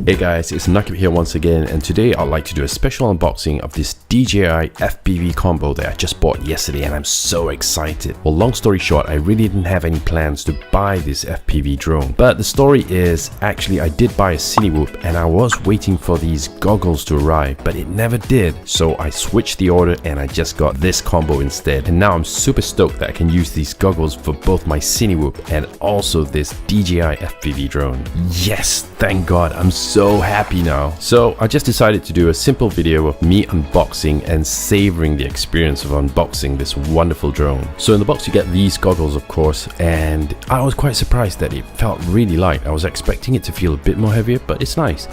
Hey guys, it's Nakib here once again, and today I'd like to do a special unboxing of this DJI FPV combo that I just bought yesterday, and I'm so excited. Well, long story short, I really didn't have any plans to buy this FPV drone, but the story is actually I did buy a Cinewhoop and I was waiting for these goggles to arrive, but it never did. So I switched the order and I just got this combo instead, and now I'm super stoked that I can use these goggles for both my Cinewhoop and also this DJI FPV drone. Yes, thank God, I'm so happy now. So I just decided to do a simple video of me unboxing and savoring the experience of unboxing this wonderful drone. So in the box you get these goggles, of course, and I was quite surprised that it felt really light. I was expecting it to feel a bit more heavier, but it's nice.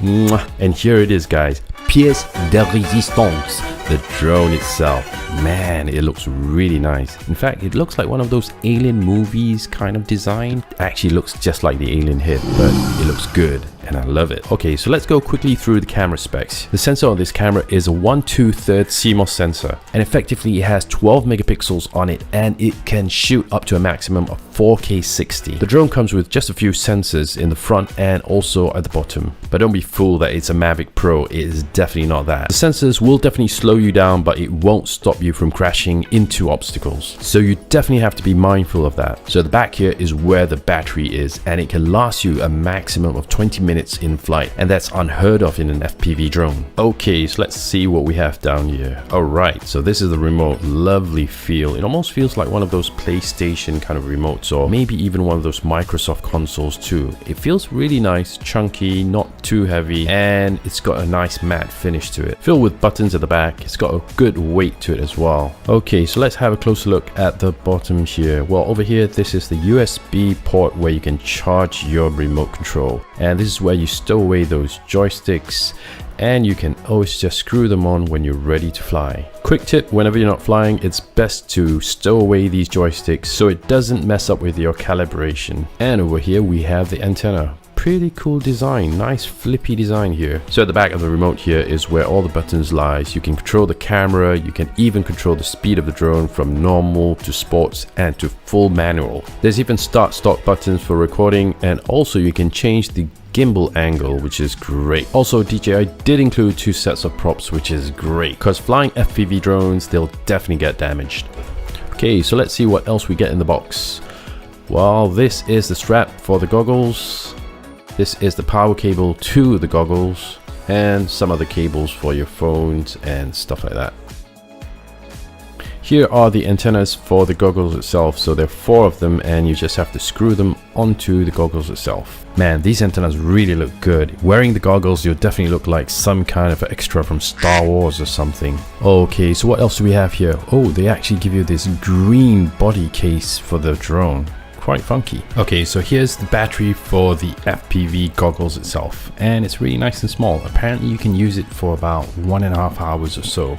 And here it is, guys. Pièce de résistance. The drone itself, man, it looks really nice. In fact, it looks like one of those alien movies kind of design. Actually looks just like the alien head, but it looks good and I love it. Okay, so let's go quickly through the camera specs. The sensor on this camera is a 1/2/3 CMOS sensor, and effectively it has 12 megapixels on it, and it can shoot up to a maximum of 4K 60. The drone comes with just a few sensors in the front and also at the bottom, but don't be fooled that it's a Mavic Pro. It is definitely not that. The sensors will definitely slow you down, but it won't stop you from crashing into obstacles, so you definitely have to be mindful of that. So the back here is where the battery is, and it can last you a maximum of 20 minutes in flight, and that's unheard of in an FPV drone. Okay, so let's see what we have down here. Alright, so this is the remote. Lovely feel. It almost feels like one of those PlayStation kind of remotes, or maybe even one of those Microsoft consoles too. It feels really nice, chunky, not too heavy, and it's got a nice matte finish to it. Filled with buttons at the back. It's got a good weight to it as well. Okay, so let's have a closer look at the bottom here. Well, over here, this is the USB port where you can charge your remote control, and this is where you stow away those joysticks, and you can always just screw them on when you're ready to fly. Quick tip: whenever you're not flying, it's best to stow away these joysticks so it doesn't mess up with your calibration. And over here we have the antenna. Pretty cool design, nice flippy design here. So at the back of the remote here is where all the buttons lies. You can control the camera, you can even control the speed of the drone from normal to sports and to full manual. There's even start-stop buttons for recording, and also you can change the gimbal angle, which is great. Also, DJI did include 2 sets of props, which is great because flying FPV drones, they'll definitely get damaged. Okay, so let's see what else we get in the box. Well, this is the strap for the goggles. This is the power cable to the goggles, and some other cables for your phones and stuff like that. Here are the antennas for the goggles itself. So there are 4 of them, and you just have to screw them onto the goggles itself. Man, these antennas really look good. Wearing the goggles, you'll definitely look like some kind of extra from Star Wars or something. Okay, so what else do we have here? Oh, they actually give you this green body case for the drone. Quite funky. Okay, so here's the battery for the FPV goggles itself, and it's really nice and small. Apparently you can use it for about 1.5 hours or so.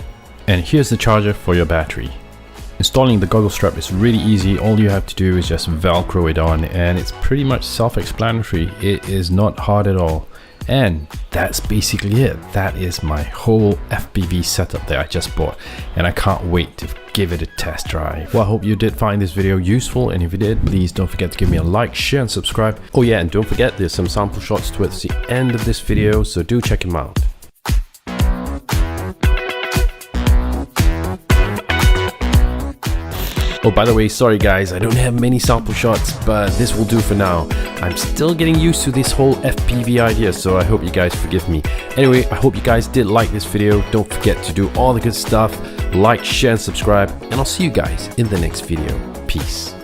And here's the charger for your battery. Installing the goggle strap is really easy. All you have to do is just velcro it on, and it's pretty much self-explanatory. It is not hard at all. And that's basically it. That is my whole FPV setup that I just bought, and I can't wait to give it a test drive. Well, I hope you did find this video useful, and if you did, please don't forget to give me a like, share and subscribe. Oh yeah, and don't forget there's some sample shots towards the end of this video, so do check them out. Oh, by the way, sorry guys, I don't have many sample shots, but this will do for now. I'm still getting used to this whole FPV idea, so I hope you guys forgive me. Anyway, I hope you guys did like this video. Don't forget to do all the good stuff. Like, share and subscribe, and I'll see you guys in the next video. Peace.